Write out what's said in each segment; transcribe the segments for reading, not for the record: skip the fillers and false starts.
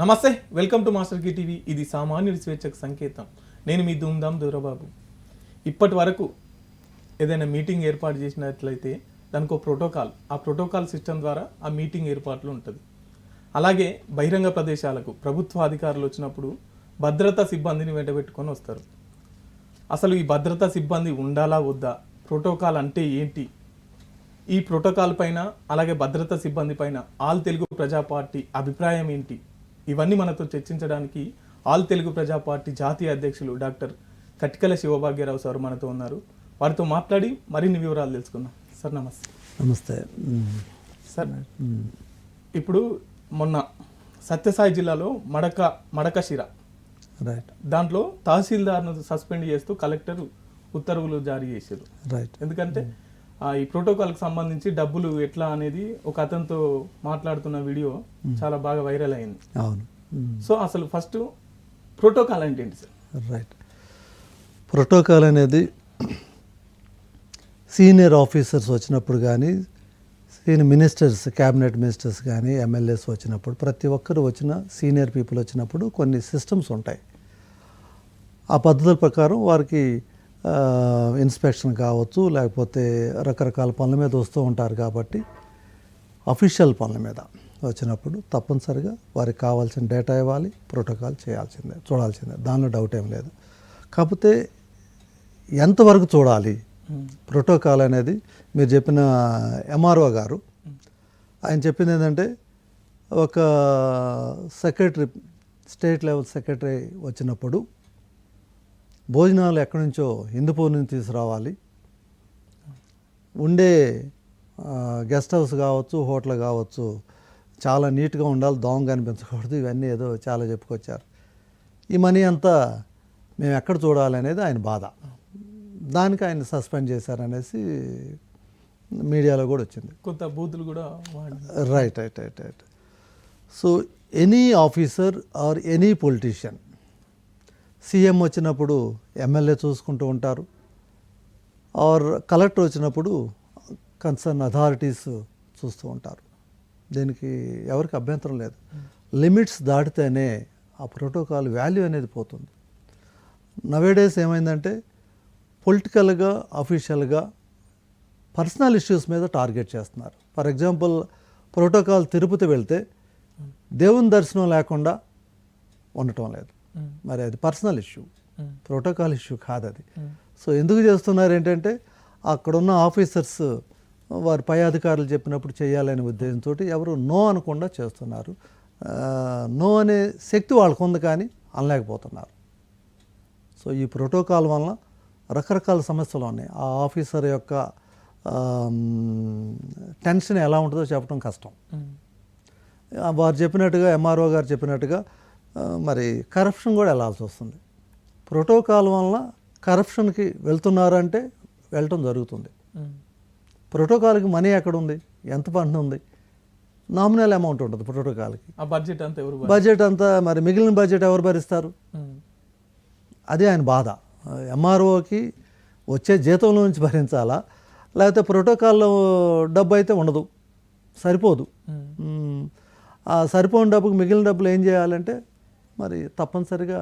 నమస్తే, welcome to master key TV. ఇది సామాన్యుడి స్వేచ్ఛకు సంకేతం. నేను మీ ధూమ్ధామ్ దూరబాబు. ఇప్పటి వరకు ఏదైనా మీటింగ్ ఏర్పాటు చేసినట్లయితే దానికి ఒక ప్రోటోకాల్, ఆ ప్రోటోకాల్ సిస్టమ్ ద్వారా ఆ మీటింగ్ ఏర్పాట్లు ఉంటుంది. అలాగే బహిరంగ ప్రదేశాలకు ప్రభుత్వ అధికారులు వచ్చినప్పుడు భద్రతా సిబ్బందిని వెంటబెట్టుకొని వస్తారు. అసలు ఈ భద్రతా సిబ్బంది ఉండాలా వద్దా, ప్రోటోకాల్ అంటే ఏంటి, ఈ ప్రోటోకాల్ పైన అలాగే భద్రతా సిబ్బంది పైన ఆల్ తెలుగు ప్రజా పార్టీ అభిప్రాయం ఏంటి, ఇవన్నీ మనతో చర్చించడానికి ఆల్ తెలుగు ప్రజా పార్టీ జాతీయ అధ్యక్షులు డాక్టర్ కట్టికల శివభాగ్యరావు సార్ మనతో ఉన్నారు. వారితో మాట్లాడి మరిన్ని వివరాలు తెలుసుకుందాం. సార్ నమస్తే. నమస్తే సార్, ఇప్పుడు మొన్న సత్యసాయి జిల్లాలో మడకశిర రైట్ దాంట్లో తహసీల్దార్ను సస్పెండ్ చేస్తూ కలెక్టర్ ఉత్తర్వులు జారీ చేశారు. రైట్ ఎందుకంటే ఈ ప్రోటోకాల్కి సంబంధించి డబ్బులు ఎట్లా అనేది ఒక అతనితో మాట్లాడుతున్న వీడియో చాలా బాగా వైరల్ అయింది. అవును. సో అసలు ఫస్ట్ ప్రోటోకాల్ అంటే ఏంటి సార్? రైట్. ప్రోటోకాల్ అనేది సీనియర్ ఆఫీసర్స్ వచ్చినప్పుడు కానీ, సీనియర్ మినిస్టర్స్, క్యాబినెట్ మినిస్టర్స్ కానీ, ఎమ్మెల్యేస్ వచ్చినప్పుడు, ప్రతి ఒక్కరు వచ్చిన సీనియర్ పీపుల్ వచ్చినప్పుడు కొన్ని సిస్టమ్స్ ఉంటాయి. ఆ పద్ధతుల ప్రకారం వారికి ఇన్స్పెక్షన్ కావచ్చు, లేకపోతే రకరకాల పనుల మీద వస్తూ ఉంటారు. కాబట్టి అఫీషియల్ పనుల మీద వచ్చినప్పుడు తప్పనిసరిగా వారికి కావాల్సిన డేటా ఇవ్వాలి, ప్రోటోకాల్ చేయాల్సిందే, చూడాల్సిందే, దానిలో డౌట్ ఏం లేదు. కాకపోతే ఎంతవరకు చూడాలి ప్రోటోకాల్ అనేది మీరు చెప్పిన ఎంఆర్ఓ గారు ఆయన చెప్పింది ఏంటంటే, ఒక సెక్రటరీ, స్టేట్ లెవెల్ సెక్రటరీ వచ్చినప్పుడు భోజనాలు ఎక్కడి నుంచో హిందూపూర్ నుంచి తీసుకురావాలి, ఉండే గెస్ట్ హౌస్ కావచ్చు, హోటల్ కావచ్చు చాలా నీట్గా ఉండాలి, దోమ కనిపించకూడదు, ఇవన్నీ ఏదో చాలా చెప్పుకొచ్చారు. ఈ మనీ అంతా మేము ఎక్కడ చూడాలి అనేది ఆయన బాధ. దానికి ఆయన సస్పెండ్ చేశారనేసి మీడియాలో కూడా వచ్చింది. కొంత బూతులు కూడా right right right right. So any officer or any politician, CM వచ్చినప్పుడు ఎమ్మెల్యే చూసుకుంటూ ఉంటారు, ఆర్ కలెక్టర్ వచ్చినప్పుడు కన్సర్న్ అథారిటీస్ చూస్తూ ఉంటారు. దీనికి ఎవరికి అభ్యంతరం లేదు. లిమిట్స్ దాటితేనే ఆ ప్రోటోకాల్ వాల్యూ అనేది పోతుంది. నవేడేస్ ఏమైందంటే పొలిటికల్గా, అఫీషియల్గా పర్సనల్ ఇష్యూస్ మీద టార్గెట్ చేస్తున్నారు. ఫర్ ఎగ్జాంపుల్, ప్రోటోకాల్ తిరుపతి వెళ్తే దేవుని దర్శనం లేకుండా ఉండటం లేదు. మరి అది పర్సనల్ ఇష్యూ, ప్రోటోకాల్ ఇష్యూ కాదు అది. సో ఎందుకు చేస్తున్నారు ఏంటంటే, అక్కడున్న ఆఫీసర్స్ వారి పై అధికారులు చెప్పినప్పుడు చేయాలనే ఉద్దేశంతో ఎవరు నో అనకుండా చేస్తున్నారు. నో అనే శక్తి వాళ్ళకు ఉంది కానీ అనలేకపోతున్నారు. సో ఈ ప్రోటోకాల్ వలన రకరకాల సమస్యలు ఉన్నాయి. ఆ ఆఫీసర్ యొక్క టెన్షన్ ఎలా ఉంటుందో చెప్పడం కష్టం. వారు చెప్పినట్టుగా, ఎంఆర్ఓ గారు చెప్పినట్టుగా మరి కరప్షన్ కూడా వెళ్ళాల్సి వస్తుంది. ప్రోటోకాల్ వలన కరప్షన్కి వెళ్తున్నారంటే వెళ్ళటం జరుగుతుంది. ప్రోటోకాల్కి మనీ ఎక్కడ ఉంది, ఎంత ఫండ్ ఉంది, నామినల్ అమౌంట్ ఉంటుంది ప్రోటోకాల్కి. బడ్జెట్ అంతా మరి మిగిలిన బడ్జెట్ ఎవరు భరిస్తారు? అదే ఆయన బాధ. ఎంఆర్ఓకి వచ్చే జీతంలో నుంచి భరించాలా, లేకపోతే ప్రోటోకాల్లో డబ్బు అయితే ఉండదు, సరిపోదు. ఆ సరిపోని డబ్బుకి మిగిలిన డబ్బులు ఏం చేయాలంటే మరి తప్పనిసరిగా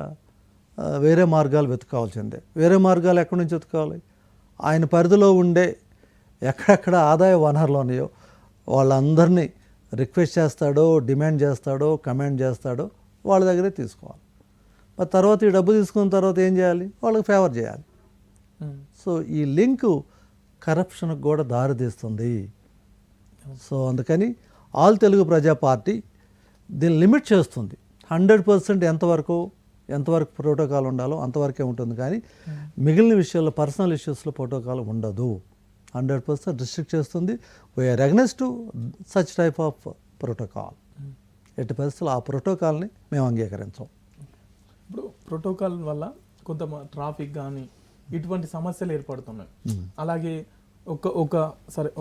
వేరే మార్గాలు వెతుక్కోవాల్సిందే. వేరే మార్గాలు ఎక్కడి నుంచి వెతుక్కోవాలి? ఆయన పరిధిలో ఉండే ఎక్కడెక్కడ ఆదాయ వనరులు ఉన్నాయో వాళ్ళందరినీ రిక్వెస్ట్ చేస్తాడో, డిమాండ్ చేస్తాడో, కమాండ్ చేస్తాడో వాళ్ళ దగ్గరే తీసుకోవాలి. మరి తర్వాత ఈ డబ్బు తీసుకున్న తర్వాత ఏం చేయాలి? వాళ్ళకి ఫేవర్ చేయాలి. సో ఈ లింకు కరప్షన్కి కూడా దారితీస్తుంది. సో అందుకని ఆల్ తెలుగు ప్రజా పార్టీ దీన్ని లిమిట్ చేస్తుంది. 100% ఎంతవరకు ప్రోటోకాల్ ఉండాలో అంతవరకే ఉంటుంది, కానీ మిగిలిన విషయాల్లో, పర్సనల్ ఇష్యూస్లో ప్రోటోకాల్ ఉండదు. 100% రిస్ట్రిక్ట్ చేస్తుంది. We are against such type of protocol. ఎట్టి పరిస్థితుల్లో ఆ ప్రోటోకాల్ని మేము అంగీకరించాం. ఇప్పుడు ప్రోటోకాల్ వల్ల కొంత ట్రాఫిక్ కానీ ఇటువంటి సమస్యలు ఏర్పడుతున్నాయి. అలాగే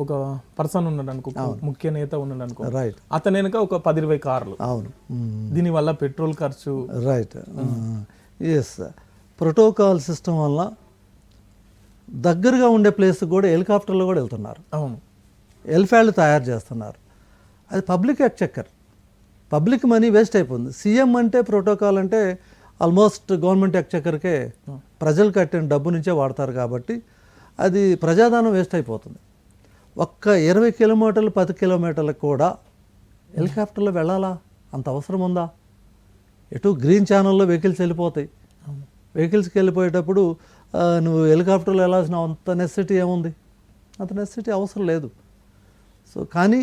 ఒక పర్సన్ ఉన్నాడు అనుకో, ముఖ్య నేత ఉన్నాడు అనుకో, రైట్, అతని వెనుక ఒక 10-20 కార్లు. అవును. దీనివల్ల పెట్రోల్ ఖర్చు. రైట్. ఎస్. ప్రోటోకాల్ సిస్టమ్ వల్ల దగ్గరగా ఉండే ప్లేస్ కూడా హెలికాప్టర్లో కూడా వెళ్తున్నారు. అవును. ఎల్ఫాళ్ళు తయారు చేస్తున్నారు. అది పబ్లిక్ ఎక్చెక్కర్. పబ్లిక్ మనీ వేస్ట్ అయిపోతుంది. సీఎం అంటే ప్రోటోకాల్ అంటే ఆల్మోస్ట్ గవర్నమెంట్ ఎక్స్చెక్కర్కే ప్రజలు కట్టిన డబ్బు నుంచే వాడతారు కాబట్టి అది ప్రజాధనం వేస్ట్ అయిపోతుంది. ఒక్క 20 కిలోమీటర్లు 10 కిలోమీటర్లకు కూడా హెలికాప్టర్లో వెళ్ళాలా? అంత అవసరం ఉందా? ఎటు గ్రీన్ ఛానల్లో వెహికల్స్ వెళ్ళిపోతాయి. వెహికల్స్కి వెళ్ళిపోయేటప్పుడు నువ్వు హెలికాప్టర్లో వెళ్ళాల్సిన అంత నెసెసిటీ ఏముంది? అంత నెసెసిటీ అవసరం లేదు. సో కానీ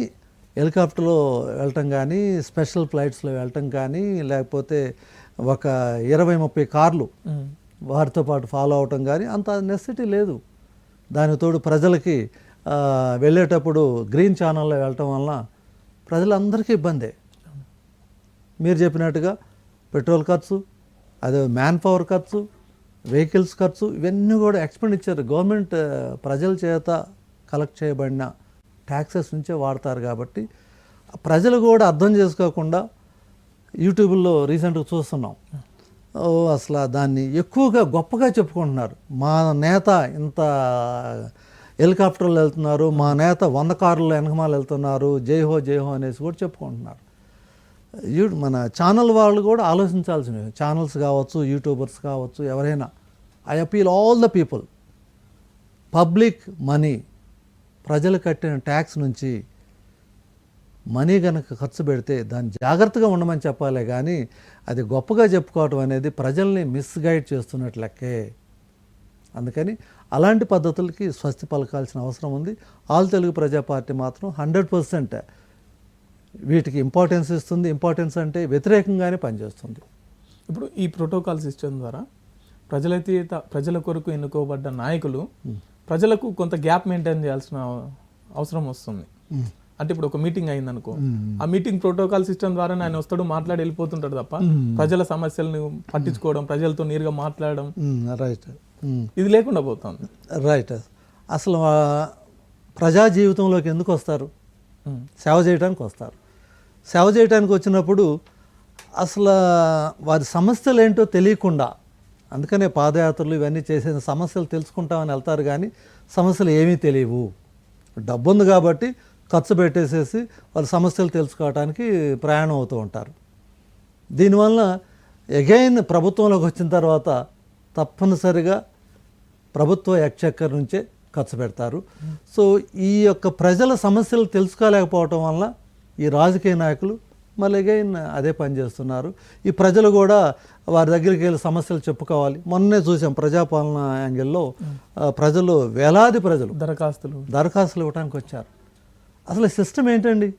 హెలికాప్టర్లో వెళ్ళటం కానీ, స్పెషల్ ఫ్లైట్స్లో వెళ్ళటం కానీ, లేకపోతే ఒక 20-30 కార్లు వారితో పాటు ఫాలో అవటం కానీ అంత నెసెసిటీ లేదు. దానికి తోడు ప్రజలకి వెళ్ళేటప్పుడు గ్రీన్ ఛానల్లో వెళ్ళటం వలన ప్రజలందరికీ ఇబ్బందే. మీరు చెప్పినట్టుగా పెట్రోల్ ఖర్చు, అదే మ్యాన్ పవర్ ఖర్చు, వెహికల్స్ ఖర్చు, ఇవన్నీ కూడా ఎక్స్పెండిచర్ గవర్నమెంట్ ప్రజల చేత కలెక్ట్ చేయబడిన ట్యాక్సెస్ నుంచే వాడతారు. కాబట్టి ప్రజలు కూడా అర్థం చేసుకోకుండా యూట్యూబ్లో రీసెంట్గా చూస్తున్నాం, అసలు దాన్ని ఎక్కువగా గొప్పగా చెప్పుకుంటున్నారు. మా నేత ఇంత హెలికాప్టర్లు వెళ్తున్నారు, మా నేత 100 కార్లు వెనకమాలు వెళ్తున్నారు, జై హో అనేసి కూడా చెప్పుకుంటున్నారు. మన ఛానల్ వాళ్ళు కూడా ఆలోచించాల్సినవి, ఛానల్స్ కావచ్చు, యూట్యూబర్స్ కావచ్చు, ఎవరైనా. I appeal all the people, public money, ప్రజలు కట్టిన ట్యాక్స్ నుంచి మనీ కనుక ఖర్చు పెడితే దాన్ని జాగ్రత్తగా ఉండమని చెప్పాలే కానీ అది గొప్పగా చెప్పుకోవటం అనేది ప్రజల్ని మిస్గైడ్ చేస్తున్నట్లు లెక్కే. అందుకని అలాంటి పద్ధతులకి స్వస్తి పలకాల్సిన అవసరం ఉంది. ఆల్ తెలుగు ప్రజా పార్టీ మాత్రం 100% వీటికి ఇంపార్టెన్స్ ఇస్తుంది. ఇంపార్టెన్స్ అంటే వ్యతిరేకంగానే పనిచేస్తుంది. ఇప్పుడు ఈ ప్రోటోకాల్ సిస్టమ్ ద్వారా ప్రజల కొరకు ఎన్నుకోబడ్డ నాయకులు ప్రజలకు కొంత గ్యాప్ మెయింటైన్ చేయాల్సిన అవసరం వస్తుంది. అంటే ఇప్పుడు ఒక మీటింగ్ అయిందనుకో, ఆ మీటింగ్ ప్రోటోకాల్ సిస్టమ్ ద్వారా ఆయన వస్తాడు, మాట్లాడి వెళ్ళిపోతుంటాడు తప్ప ప్రజల సమస్యలను పట్టించుకోవడం, ప్రజలతో నేరుగా మాట్లాడడం, రైట్, ఇది లేకుండా పోతుంది. రైట్. అసలు ప్రజా జీవితంలోకి ఎందుకు వస్తారు? సేవ చేయడానికి వస్తారు. సేవ చేయడానికి వచ్చినప్పుడు అసలు వారి సమస్యలు ఏంటో తెలియకుండా, అందుకనే పాదయాత్రలు ఇవన్నీ చేసే సమస్యలు తెలుసుకుంటామని వెళ్తారు కానీ సమస్యలు ఏమీ తెలియవు. డబ్బు ఉంది కాబట్టి ఖర్చు పెట్టేసేసి వాళ్ళ సమస్యలు తెలుసుకోవడానికి ప్రయాణం అవుతూ ఉంటారు. దీనివల్ల అగైన్ ప్రభుత్వంలోకి వచ్చిన తర్వాత తప్పనిసరిగా ప్రభుత్వ ఎక్స్చెక్కర్ నుంచే ఖర్చు పెడతారు. సో ఈ యొక్క ప్రజల సమస్యలు తెలుసుకోలేకపోవటం వల్ల ఈ రాజకీయ నాయకులు మళ్ళీ అగైన్ అదే పని చేస్తున్నారు. ఈ ప్రజలు కూడా వారి దగ్గరికి వెళ్ళి సమస్యలు చెప్పుకోవాలి. మొన్నే చూసాం ప్రజాపాలన యాంగిల్లో ప్రజలు, వేలాది ప్రజలు దరఖాస్తులు ఇవ్వడానికి వచ్చారు. అసలు సిస్టమ్ ఏంటండి?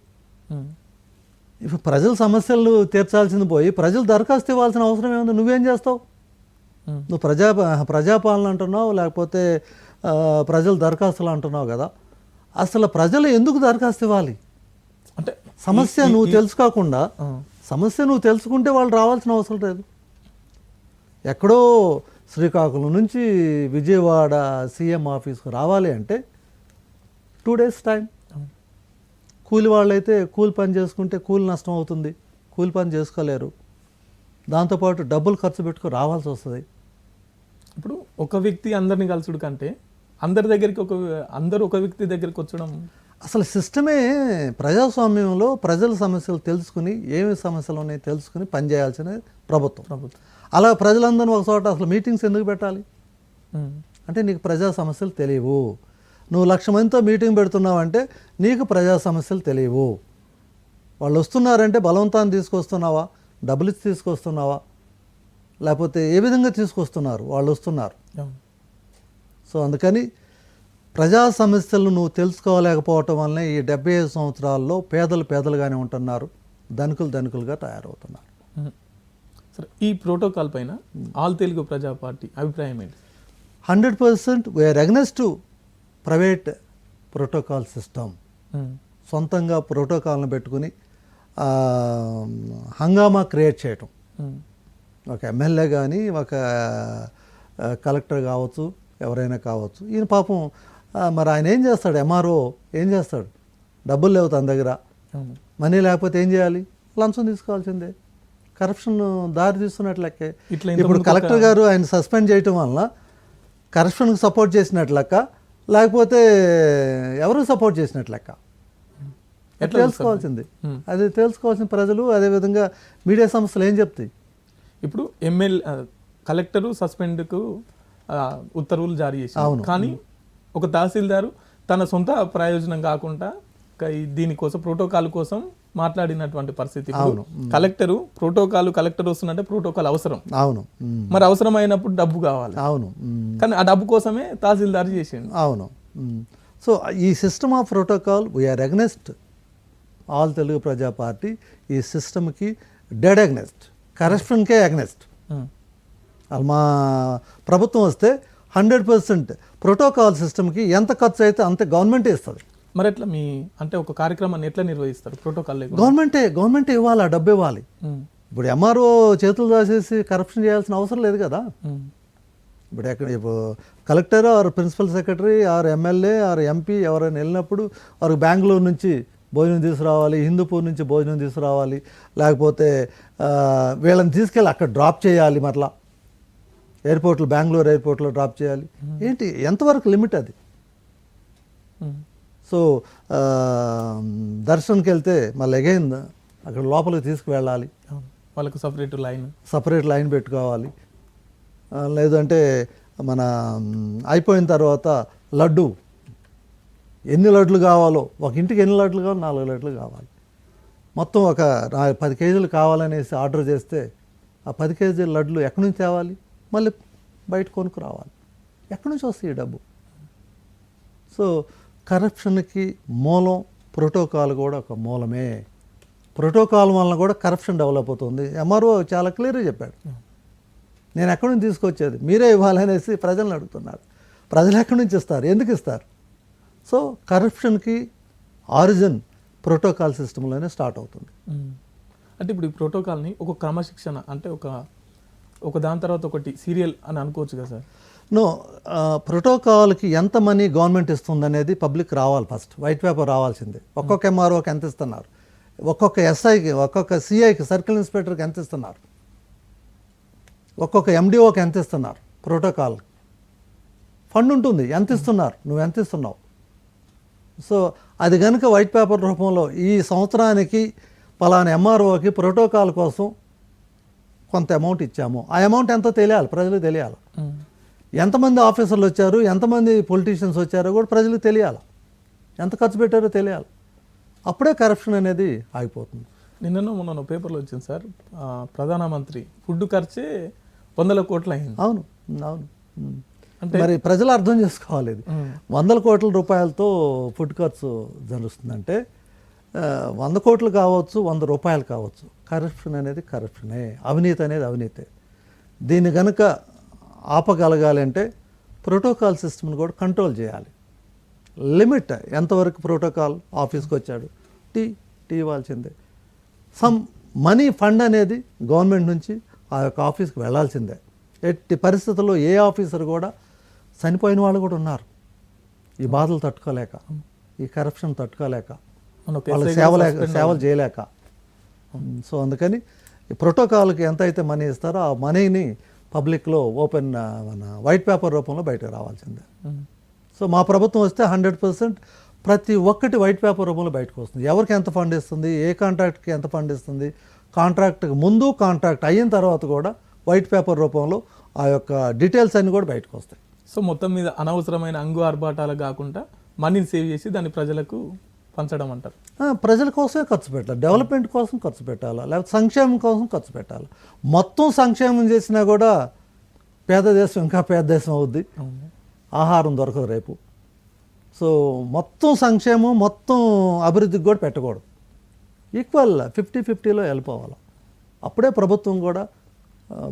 ఇప్పుడు ప్రజల సమస్యలు తీర్చాల్సింది పోయి ప్రజలు దరఖాస్తు ఇవ్వాల్సిన అవసరం ఏముంది? నువ్వేం చేస్తావు? నువ్వు ప్రజాపాలన అంటున్నావు, లేకపోతే ప్రజలు దరఖాస్తులు అంటున్నావు కదా. అసలు ప్రజలు ఎందుకు దరఖాస్తు ఇవ్వాలి? అంటే సమస్య నువ్వు తెలుసుకోకుండా, సమస్య నువ్వు తెలుసుకుంటే వాళ్ళు రావాల్సిన అవసరం లేదు. ఎక్కడో శ్రీకాకుళం నుంచి విజయవాడ సీఎం ఆఫీస్కు రావాలి అంటే 2 days టైం. కూలి వాళ్ళైతే కూలి పని చేసుకుంటే కూలి నష్టం అవుతుంది, కూలి పని చేసుకోలేరు. దాంతోపాటు డబ్బులు ఖర్చు పెట్టుకుని రావాల్సి వస్తుంది. ఇప్పుడు ఒక వ్యక్తి అందరిని కలుసుడు కంటే అందరూ ఒక వ్యక్తి దగ్గరికి వచ్చడం, అసలు సిస్టమే ప్రజాస్వామ్యంలో ప్రజల సమస్యలు తెలుసుకుని, ఏమి సమస్యలు ఉన్నాయో తెలుసుకుని పనిచేయాల్సిన ప్రభుత్వం. అలా ప్రజలందరినీ ఒక చోట అసలు మీటింగ్స్ ఎందుకు పెట్టాలి అంటే నీకు ప్రజా సమస్యలు తెలియవు. నువ్వు 1,00,000 మందితో మీటింగ్ పెడుతున్నావంటే నీకు ప్రజా సమస్యలు తెలియవు. వాళ్ళు వస్తున్నారంటే బలవంతాన్ని తీసుకొస్తున్నావా, డబ్బులు ఇచ్చి తీసుకొస్తున్నావా, లేకపోతే ఏ విధంగా తీసుకొస్తున్నారు? వాళ్ళు వస్తున్నారు. సో అందుకని ప్రజా సమస్యలు నువ్వు తెలుసుకోలేకపోవటం వల్లనే ఈ 75 సంవత్సరాల్లో పేదలుగానే ఉంటున్నారు, ధనికులుగా తయారవుతున్నారు. సరే, ఈ ప్రోటోకాల్ పైన ఆల్ తెలుగు ప్రజా పార్టీ అభిప్రాయం ఏంటి? 100% we are against to private protocol system. సొంతంగా ప్రోటోకాల్ని పెట్టుకుని హంగామా క్రియేట్ చేయటం. ఒక ఎమ్మెల్యే కానీ, ఒక కలెక్టర్ కావచ్చు, ఎవరైనా కావచ్చు. ఈయన పాపం మరి ఆయన ఏం చేస్తాడు? ఎంఆర్ఓ ఏం చేస్తాడు? డబ్బులు లేవు తన దగ్గర, మనీ లేకపోతే ఏం చేయాలి? లంచం తీసుకోవాల్సిందే. కరప్షన్ దారి తీస్తున్నట్లకే. ఇప్పుడు కలెక్టర్ గారు ఆయన సస్పెండ్ చేయటం వలన కరప్షన్కి సపోర్ట్ చేసినట్లక్క, లేకపోతే ఎవరు సపోర్ట్ చేసినట్లక్క? ఎట్లా తెలుసుకోవాల్సింది. అది తెలుసుకోవాల్సిన ప్రజలు, అదేవిధంగా మీడియా సంస్థలు ఏం చెప్తాయి. ఇప్పుడు కలెక్టరు సస్పెండ్కు ఉత్తర్వులు జారీ చేశారు, కానీ ఒక తహసీల్దారు తన సొంత ప్రయోజనం కాకుండా దీనికోసం ప్రోటోకాల్ కోసం మాట్లాడినటువంటి పరిస్థితి. కలెక్టర్ వస్తుందంటే ప్రోటోకాల్ అవసరం. అవును, మరి అవసరమైనప్పుడు డబ్బు కావాలి. అవును, కానీ ఆ డబ్బు కోసమే తహసీల్దార్ చేసిండు. అవును. సో ఈ system of protocol we are against. All Telugu Praja Party ఈ సిస్టమ్కి డెడ్ అగ్నెస్ట్, కరప్షన్కే అగ్నెస్ట్. అది మా ప్రభుత్వం వస్తే 100% ప్రోటోకాల్ సిస్టమ్కి ఎంత ఖర్చు అయితే అంత గవర్నమెంటే ఇస్తుంది. మరి ఎట్లా అంటే ఒక కార్యక్రమాన్ని ఎట్లా నిర్వహిస్తారు ప్రోటోకాల్? గవర్నమెంటే ఇవ్వాలి, ఆ డబ్బు ఇవ్వాలి. ఇప్పుడు ఎంఆర్ఓ చేతులు దాచేసి కరప్షన్ చేయాల్సిన అవసరం లేదు కదా. ఇప్పుడు collector or principal secretary or MLA or MP ఎవరైనా వెళ్ళినప్పుడు వారికి బెంగళూరు నుంచి భోజనం తీసుకురావాలి, హిందూపూర్ నుంచి భోజనం తీసుకురావాలి, లేకపోతే వీళ్ళని తీసుకెళ్ళి అక్కడ డ్రాప్ చేయాలి, మరలా ఎయిర్పోర్ట్లో బెంగళూరు ఎయిర్పోర్ట్లో డ్రాప్ చేయాలి. ఏంటి, ఎంతవరకు లిమిట్ అది? సో దర్శనంకి వెళ్తే మళ్ళీ అగైన్ అక్కడ లోపలికి తీసుకువెళ్ళాలి, వాళ్ళకు సపరేట్ లైన్ పెట్టుకోవాలి. లేదంటే మన అయిపోయిన తర్వాత లడ్డు ఎన్ని లడ్లు కావాలో, ఒక ఇంటికి ఎన్ని లడ్లు కావాలో 4 లడ్లు కావాలి. మొత్తం ఒక 10 కేజీలు కావాలనేసి ఆర్డర్ చేస్తే ఆ 10 కేజీల లడ్లు ఎక్కడి నుంచి తేవాలి? మళ్ళీ బయట కొనుక్కు రావాలి. ఎక్కడి నుంచి వస్తాయి ఈ డబ్బు? సో కరప్షన్కి మూలం ప్రోటోకాల్ కూడా ఒక మూలమే. ప్రోటోకాల్ వలన కూడా కరప్షన్ డెవలప్ అవుతుంది. ఎంఆర్ఓ చాలా క్లియర్గా చెప్పాడు, నేను ఎక్కడి నుంచి తీసుకొచ్చేది మీరే ఇవ్వాలనేసి ప్రజలను అడుగుతున్నాడు. ప్రజలు ఎక్కడి నుంచి ఇస్తారు, ఎందుకు ఇస్తారు? సో కరప్షన్కి ఆరిజిన్ ప్రోటోకాల్ సిస్టంలోనే స్టార్ట్ అవుతుంది. అంటే ఇప్పుడు ఈ ప్రోటోకాల్ని ఒక క్రమశిక్షణ అంటే ఒక దాని తర్వాత ఒకటి సీరియల్ అని అనుకోవచ్చు కదా సార్? ప్రోటోకాల్కి ఎంత మనీ గవర్నమెంట్ ఇస్తుంది అనేది పబ్లిక్ రావాలి. ఫస్ట్ వైట్ పేపర్ రావాల్సిందే. ఒక్కొక్క ఎంఆర్ఓకి ఎంత ఇస్తున్నారు, ఒక్కొక్క ఎస్ఐకి, ఒక్కొక్క సిఐకి, సర్కిల్ ఇన్స్పెక్టర్కి ఎంత ఇస్తున్నారు, ఒక్కొక్క ఎండిఓకి ఎంత ఇస్తున్నారు. ప్రోటోకాల్ ఫండ్ ఉంటుంది, ఎంత ఇస్తున్నారు, నువ్వు ఎంత ఇస్తున్నావు. సో అది కనుక వైట్ పేపర్ రూపంలో ఈ సంవత్సరానికి పలానా ఎంఆర్ఓకి ప్రోటోకాల్ కోసం కొంత అమౌంట్ ఇచ్చాము, ఆ అమౌంట్ ఎంతో తెలియాలి, ప్రజలకు తెలియాలి. ఎంతమంది ఆఫీసర్లు వచ్చారు, ఎంతమంది పొలిటీషియన్స్ వచ్చారో కూడా ప్రజలకు తెలియాలి, ఎంత ఖర్చు పెట్టారో తెలియాలి. అప్పుడే కరప్షన్ అనేది ఆగిపోతుంది. మొన్న పేపర్లో వచ్చింది సార్, ప్రధానమంత్రి ఫుడ్ ఖర్చే 100 కోట్లు అయింది. అవును, అంటే మరి ప్రజలు అర్థం చేసుకోవాలి, ఇది 100 కోట్ల రూపాయలతో ఫుడ్ ఖర్చు జరుగుతుందంటే 100 కోట్లు కావచ్చు, 100 రూపాయలు కావచ్చు. కరప్షన్ అనేది కరప్షనే, అవినీతి అనేది అవినీతే. దీన్ని కనుక ఆపగలగాలి అంటే ప్రోటోకాల్ సిస్టమ్ని కూడా కంట్రోల్ చేయాలి. లిమిట్ ఎంతవరకు ప్రోటోకాల్ ఆఫీస్కి వచ్చాడు, టీ ఇవ్వాల్సిందే. సమ్ మనీ ఫండ్ అనేది గవర్నమెంట్ నుంచి ఆ యొక్క ఆఫీస్కి వెళ్ళాల్సిందే. ఎట్టి పరిస్థితుల్లో ఏ ఆఫీసర్ కూడా చనిపోయిన వాళ్ళు కూడా ఉన్నారు, ఈ బాధలు తట్టుకోలేక, ఈ కరప్షన్ తట్టుకోలేక, వాళ్ళకి సేవలు చేయలేక. సో అందుకని ఈ ప్రోటోకాల్కి ఎంత అయితే మనీ ఇస్తారో ఆ మనీని పబ్లిక్లో ఓపెన్ మన వైట్ పేపర్ రూపంలో బయటకు రావాల్సిందే. సో మా ప్రభుత్వం వస్తే 100% ప్రతి ఒక్కటి వైట్ పేపర్ రూపంలో బయటకు వస్తుంది. ఎవరికి ఎంత ఫండ్ ఇస్తుంది, ఏ కాంట్రాక్ట్కి ఎంత ఫండ్ ఇస్తుంది, కాంట్రాక్ట్కి ముందు కాంట్రాక్ట్ అయిన తర్వాత కూడా వైట్ పేపర్ రూపంలో ఆ యొక్క డీటెయిల్స్ అన్నీ కూడా బయటకు వస్తాయి. సో మొత్తం మీద అనవసరమైన ఆర్భాటాలు కాకుండా మనీని సేవ్ చేసి దాన్ని ప్రజలకు పంచడం అంటారు. ప్రజల కోసమే ఖర్చు పెట్టాలి, డెవలప్మెంట్ కోసం ఖర్చు పెట్టాలా, లేకపోతే సంక్షేమం కోసం ఖర్చు పెట్టాలి. మొత్తం సంక్షేమం చేసినా కూడా పేద దేశం ఇంకా పేద దేశం అవుద్ది, ఆహారం దొరకదు రేపు. సో మొత్తం సంక్షేమం, మొత్తం అభివృద్ధికి కూడా పెట్టకూడదు. ఈక్వల్ 50-50లో వెళ్ళిపోవాలి. అప్పుడే ప్రభుత్వం కూడా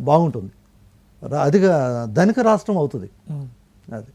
బాగుంటుంది, అదిగా ధనిక రాష్ట్రం అవుతుంది. అది